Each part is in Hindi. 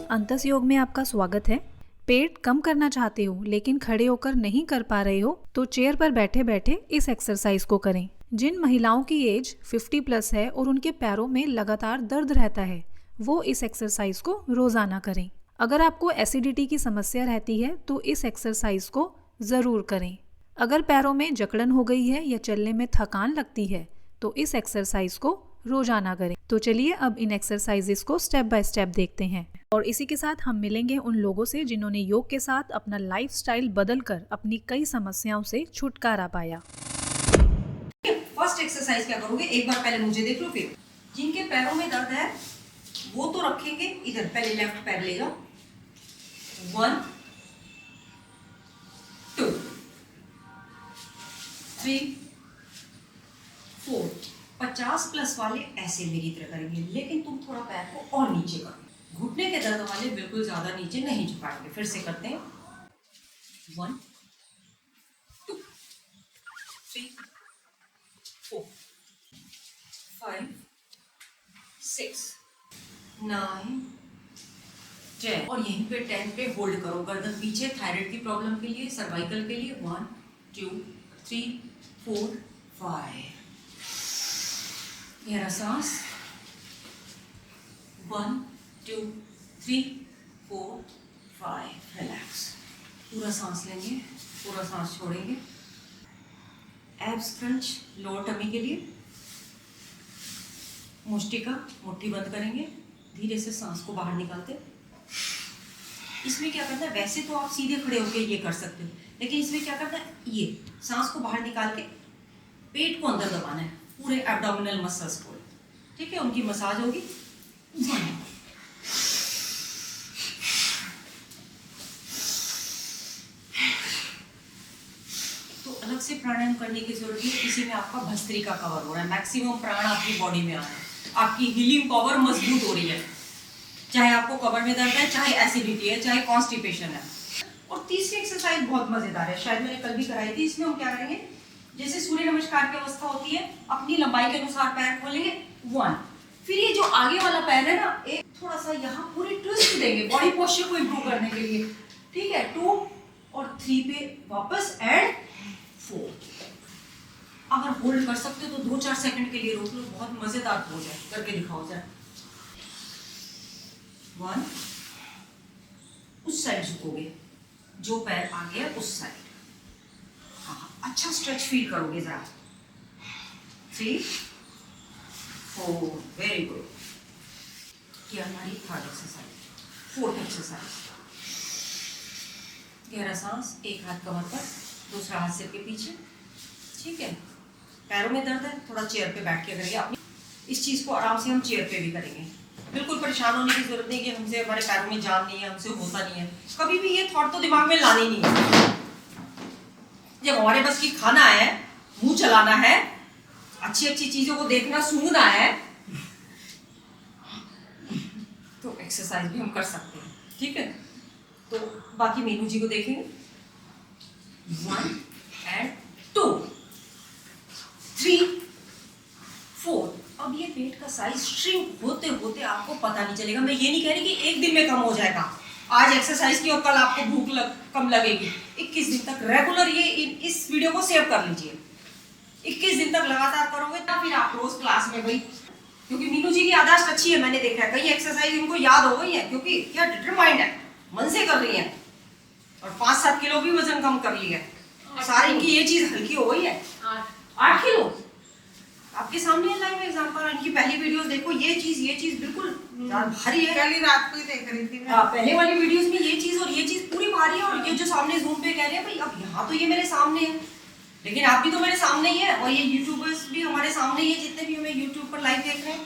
अंतस योग में आपका स्वागत है। पेट कम करना चाहते हो लेकिन खड़े होकर नहीं कर पा रहे हो तो चेयर पर बैठे बैठे इस एक्सरसाइज को करें। जिन महिलाओं की एज 50 प्लस है और उनके पैरों में लगातार दर्द रहता है वो इस एक्सरसाइज को रोजाना करें। अगर आपको एसिडिटी की समस्या रहती है तो इस एक्सरसाइज को जरूर करें। अगर पैरों में जकड़न हो गई है या चलने में थकान लगती है तो इस एक्सरसाइज को रोजाना करें। तो चलिए अब इन एक्सरसाइजेस को स्टेप बाय स्टेप देखते हैं और इसी के साथ हम मिलेंगे उन लोगों से जिन्होंने योग के साथ अपना लाइफस्टाइल बदलकर अपनी कई समस्याओं से छुटकारा पाया। फर्स्ट एक्सरसाइज क्या करोगे, एक बार पहले मुझे देख लो, फिर जिनके पैरों में दर्द है वो तो रखेंगे इधर, पहले लेफ्ट पैर ले जाओ, 1 2 3 4। 50 प्लस वाले ऐसे मेरी तरह करेंगे, लेकिन तुम थोड़ा पैर को और नीचे करो। घुटने के दर्द वाले बिल्कुल ज्यादा नीचे नहीं झुकाएंगे। फिर से करते हैं, 1 2 3 4 5 6 9 10 और यहीं पे 10 पे होल्ड करो। गर्दन पीछे, थायराइड की प्रॉब्लम के लिए, सर्वाइकल के लिए, 1 2 3 4 5। गहरा सांस, 1 2 3 4 5। रिलैक्स, पूरा सांस लेंगे, पूरा सांस छोड़ेंगे। एब्स क्रंच लोअर टमी के लिए, मुष्टिका मुट्ठी बंद करेंगे, धीरे से सांस को बाहर निकालते। इसमें क्या करना है, वैसे तो आप सीधे खड़े होकर ये कर सकते हो, लेकिन इसमें क्या करना है, ये सांस को बाहर निकाल के पेट को अंदर दबाना है, पूरे एब्डोमिनल मसल्स को, ठीक है, उनकी मसाज होगी। तो अलग से प्राणायाम करने की जरूरत है, इसी में आपका भस्त्रिका कवर हो रहा है, मैक्सिमम प्राण आपकी बॉडी में आ रहा है, आपकी हीलिंग पावर मजबूत हो रही है, चाहे आपको कमर में दर्द है, चाहे एसिडिटी है, चाहे कॉन्स्टिपेशन है। और तीसरी एक्सरसाइज बहुत मजेदार है, शायद मैंने कल भी कराई थी। इसमें हम क्या करेंगे, जैसे सूर्य नमस्कार की अवस्था होती है, अपनी लंबाई के अनुसार पैर खोलेंगे, 1। फिर ये जो आगे वाला पैर है ना, एक थोड़ा सा यहाँ पूरी ट्विस्ट देंगे बॉडी पोस्चर को इंप्रूव करने के लिए, ठीक है। 2 और 3 पे वापस एंड 4। अगर होल्ड कर सकते हो तो 2-4 सेकंड के लिए रोक लो, बहुत मजेदार हो जाए, करके दिखाओ जाए। 1, उस साइड झुकोगे, जो पैर आगे है उस साइड, अच्छा स्ट्रेच फील करोगे जरा। 3 4, वेरी गुड। ये हमारी थर्ड एक्सरसाइज। फोर्थ एक्सरसाइज, गहरा सांस, एक हाथ कमर पर, दूसरा हाथ सिर के पीछे, ठीक है। पैरों में दर्द है, थोड़ा चेयर पे बैठ के करेंगे। अपनी इस चीज को आराम से हम चेयर पे भी करेंगे, बिल्कुल परेशान होने की जरूरत नहीं कि हमसे हमारे पैरों में जान नहीं है, हमसे होता नहीं है। कभी भी ये थॉट तो दिमाग में लानी नहीं है। जब हमारे बस की खाना है, मुंह चलाना है, अच्छी अच्छी चीजों को देखना सुनना है, तो एक्सरसाइज भी हम कर सकते हैं, ठीक है। तो बाकी मीनू जी को देखेंगे, 1 and 2 3 4। अब ये पेट का साइज श्रिंक होते होते आपको पता नहीं चलेगा। मैं ये नहीं कह रही कि एक दिन में कम हो जाएगा, आज एक्सरसाइज की और कल आपको भूख कम लगेगी। 21 दिन तक रेगुलर ये इस वीडियो को सेव कर लीजिए। 21 दिन तक लगातार करोगे तब फिर आप रोज क्लास में भाई, क्योंकि मीनू जी की याददाश्त अच्छी है, मैंने देखा है कई एक्सरसाइज इनको याद हो गई है, क्योंकि क्या डिटरमाइंड है, मन से कर रही है, और 5-7 किलो भी वजन कम कर लिया है। सारी इनकी ये चीज हल्की हो गई है, 8 किलो। आपके सामने है लाइव एग्जांपल, इनकी पहली वीडियोस देखो, ये चीज बिल्कुल भारी है। कल रात को ही देख रही थी मैं। पहले वाली वीडियोस में ये चीज और ये चीज पूरी भारी है, और ये जो सामने जूम पे कह रहे हैं भाई, अब यहाँ तो ये मेरे सामने है, लेकिन आप भी तो मेरे सामने ही है, और ये यूट्यूबर्स भी हमारे सामने ही है, जितने भी हमें यूट्यूब पर लाइव देख रहे हैं।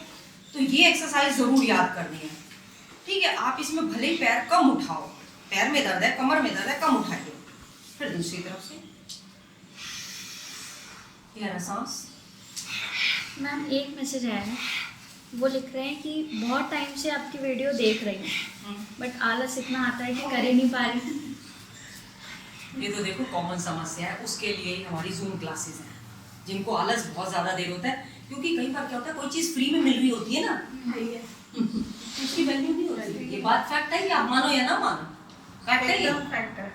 तो ये एक्सरसाइज जरूर याद करनी है, ठीक है। आप इसमें भले ही पैर कम उठाओ, पैर में दर्द है, कमर में दर्द है, कम उठाइए। फिर दूसरी तरफ से गहरा सांस। मैम एक मैसेज आया है, वो लिख रहे हैं कि बहुत टाइम से आपकी वीडियो देख रही हूँ बट आलस इतना आता है कि कर ही नहीं पा रही। ये तो देखो कॉमन समस्या है, उसके लिए ही हमारी जूम क्लासेस हैं, जिनको आलस बहुत ज़्यादा देर होता है, क्योंकि कई बार क्या होता है, कोई चीज़ फ्री में मिल रही होती है ना, उसकी वैल्यू नहीं होती है। ये बात फैक्ट है, कि आप मानो या ना मानो, फैक्ट है ये। एकदम फैक्ट है।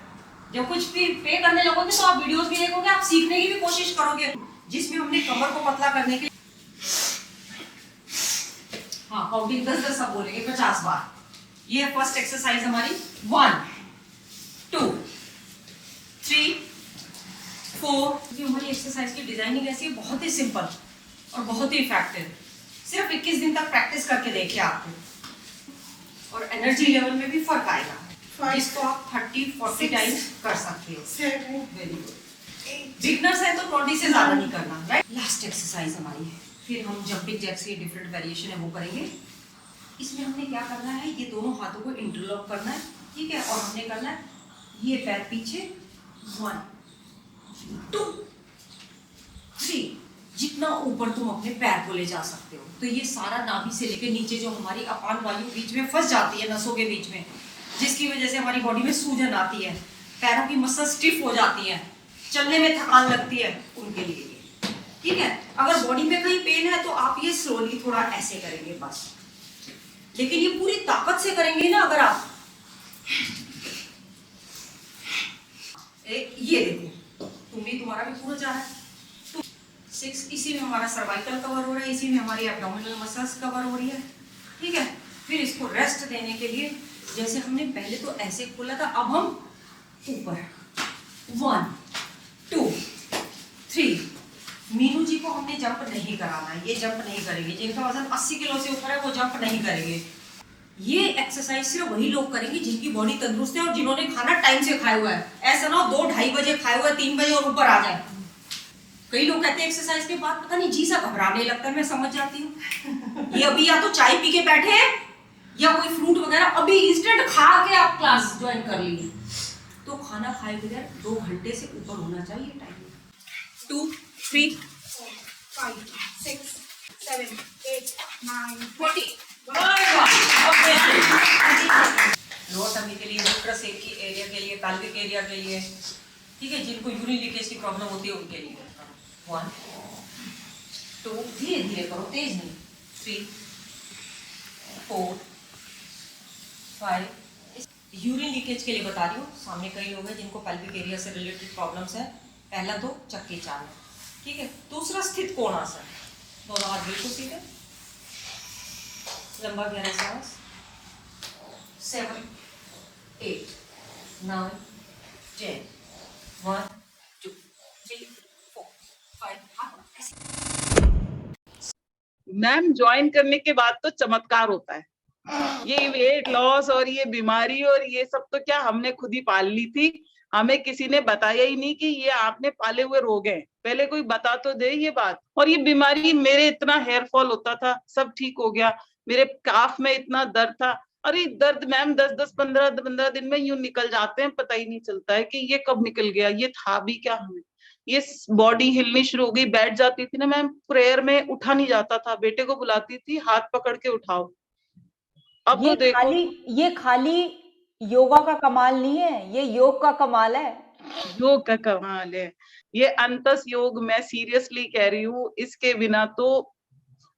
जब कुछ भी पे करने लगोगे तो आप वीडियोस भी देखोगे, आप सीखने की भी कोशिश करोगे, जिसमें हमने कमर को पतला करने के लिए, हाँ काउंटिंग 10-10 सब बोलेंगे 50 बार। ये है फर्स्ट एक्सरसाइज हमारी। 1 2 3 4। ये हमारी एक्सरसाइज की डिजाइनिंग ऐसी है, बहुत ही सिंपल और बहुत ही इफेक्टिव। सिर्फ 21 दिन तक प्रैक्टिस करके देखिए आपको, और एनर्जी लेवल में भी फर्क आएगा, जिसको आप 30-40 टाइम्स कर सकते हो। Very good. बिगनर्स है तो 20 से ज्यादा नहीं करना, राइट। लास्ट एक्सरसाइज हमारी है, फिर हम जंपिंग जैक्स की डिफरेंट वेरिएशन है वो करेंगे। इसमें हमने क्या करना है, ये दोनों हाथों को इंटरलॉक करना है, ठीक है, और हमने करना है ये पैर पीछे, 1 2 3, जितना ऊपर तुम अपने पैर को ले जा सकते हो। तो ये सारा नाभि से लेकर नीचे जो हमारी अपान वायु बीच में फंस जाती है, नसों के बीच में, जिसकी वजह से हमारी बॉडी में सूजन आती है, पैरों की मसल स्टिफ हो जाती है, चलने में थकान लगती है, उनके लिए ये, ठीक है। अगर बॉडी में कहीं पेन है तो आप ये स्लोली थोड़ा ऐसे करेंगे बस, लेकिन ये पूरी ताकत से करेंगे ना अगर आप। ये देखो, तुम्हारा भी पूरा जा रहा है। 6, इसी में हमारा सर्वाइकल कवर हो रहा है, इसी में हमारी एब्डोमिनल मसल्स कवर हो रही है, ठीक है। फिर इसको रेस्ट देने के लिए, जैसे हमने पहले तो ऐसे खोला था, अब हम ऊपर 1 2 3। मीनू जी को हमने जंप नहीं कराना है, ये जंप नहीं करेंगे, जिनका वजन 80 किलो से ऊपर है वो जंप नहीं करेंगे। ये एक्सरसाइज सिर्फ वही लोग करेंगे जिनकी बॉडी तंदुरुस्त है और जिन्होंने खाना टाइम से खाया हुआ है। ऐसा ना हो 2-2:30 बजे खाया हुआ है, 3 बजे और ऊपर आ जाए। कई लोग कहते हैं एक्सरसाइज के बाद पता नहीं जी सा घबराने लगता है, मैं समझ जाती हूँ। ये अभी या तो चाय पी के बैठे हैं या कोई फ्रूट वगैरह अभी इंस्टेंट खा के आप क्लास ज्वाइन कर लीजिए। तो खाना खाए बगैर 2 घंटे से ऊपर होना चाहिए टाइम। 2 3 4 5 6 7 8 9 40। लोअर टमी के लिए, यूट्रस की एरिया के लिए, पैल्विक एरिया के लिए, ठीक है, जिनको यूरिन लीकेज की प्रॉब्लम होती है उनके लिए। 1 2, धीरे धीरे करो, तेज नहीं। 3 4 5। यूरिन लीकेज के लिए बता रही हूँ, सामने कई लोग हैं जिनको पैल्विक एरिया से रिलेटेड प्रॉब्लम्स है। पहला तो चक्की चाल, ठीक है। दूसरा स्थित कोणासन, दोनों हाथ बिल्कुल सीधे, लंबा गहरा सांस। 7 8 9 10 1 2 3 4 5। मैम ज्वाइन करने के बाद तो चमत्कार होता है। ये वेट लॉस और ये बीमारी और ये सब तो क्या हमने खुद ही पाल ली थी, हमें किसी ने बताया ही नहीं कि ये आपने पाले हुए रोग हैं। पहले कोई बता तो दे ये बात। और ये बीमारी, मेरे इतना हेयर फॉल होता था, सब ठीक हो गया। मेरे काफ में इतना दर्द था, अरे दर्द मैम 10-10 15-15 दिन में यूं निकल जाते हैं, पता ही नहीं चलता है कि ये कब निकल गया, ये था भी क्या हमें। ये बॉडी हिलनी शुरू हो गई, बैठ जाती थी ना मैम, प्रेयर में उठा नहीं जाता था, बेटे को बुलाती थी हाथ पकड़ के उठाओ। अब तो देखो, ये खाली योगा का कमाल नहीं है, ये योग का कमाल है। योग का कमाल है ये। अंतस योग, मैं सीरियसली कह रही हूँ, इसके बिना तो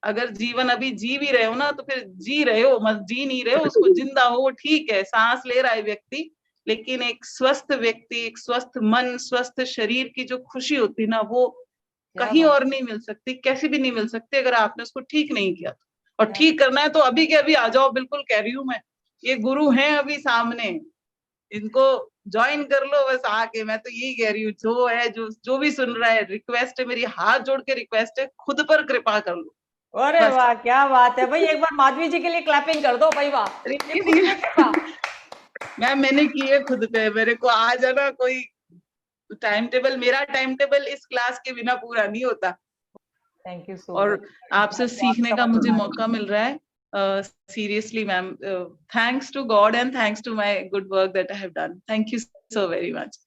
अगर जीवन अभी जी भी रहे हो ना तो फिर जी रहे हो, मत जी नहीं रहे हो उसको जिंदा हो, ठीक है सांस ले रहा है व्यक्ति, लेकिन एक स्वस्थ व्यक्ति, एक स्वस्थ मन, स्वस्थ शरीर की जो खुशी होती ना, वो कहीं और नहीं मिल सकती, कैसे भी नहीं मिल सकती अगर आपने उसको ठीक नहीं किया। और ठीक करना है तो अभी के अभी आ जाओ, बिल्कुल कह रही हूँ मैं। ये गुरु हैं अभी सामने, इनको ज्वाइन कर लो बस आके। मैं तो यही कह रही हूँ, जो है जो भी सुन रहा है, रिक्वेस्ट है मेरी, हाथ जोड़ के रिक्वेस्ट है, खुद पर कृपा कर लो। अरे वाह, क्या बात है भाई, एक बार माधवी जी के लिए क्लैपिंग कर दो भाई, वाह। मैम मैंने की है खुद पे, मेरे को आ जाना कोई टाइम टेबल, मेरा टाइम टेबल इस क्लास के बिना पूरा नहीं होता। थैंक यू सो और आपसे सीखने का मुझे मौका मिल रहा है, seriously ma'am, thanks to God and thanks to my good work that I have done. Thank you so very much.